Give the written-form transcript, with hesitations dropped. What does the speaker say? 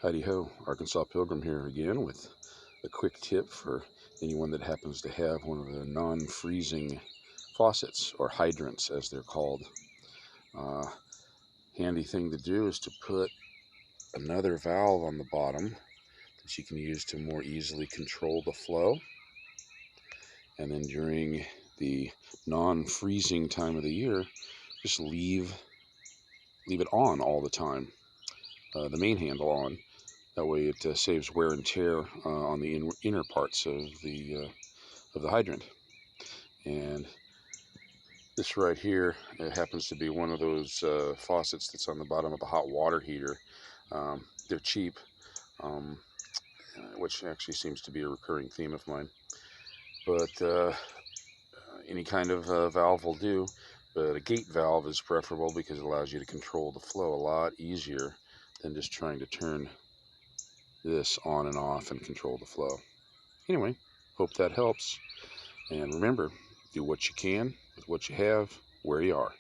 Howdy ho, Arkansas Pilgrim here again with a quick tip for anyone that happens to have one of the non-freezing faucets, or hydrants as they're called. Handy thing to do is to put another valve on the bottom that you can use to more easily control the flow. And then during the non-freezing time of the year, just leave it on all the time, the main handle on. That way it saves wear and tear on the inner parts of the hydrant. And this right here, it happens to be one of those faucets that's on the bottom of a hot water heater. They're cheap, which actually seems to be a recurring theme of mine. But any kind of valve will do. But a gate valve is preferable because it allows you to control the flow a lot easier than just trying to turn this on and off and control the flow. Anyway, hope that helps. And remember, do what you can with what you have, where you are.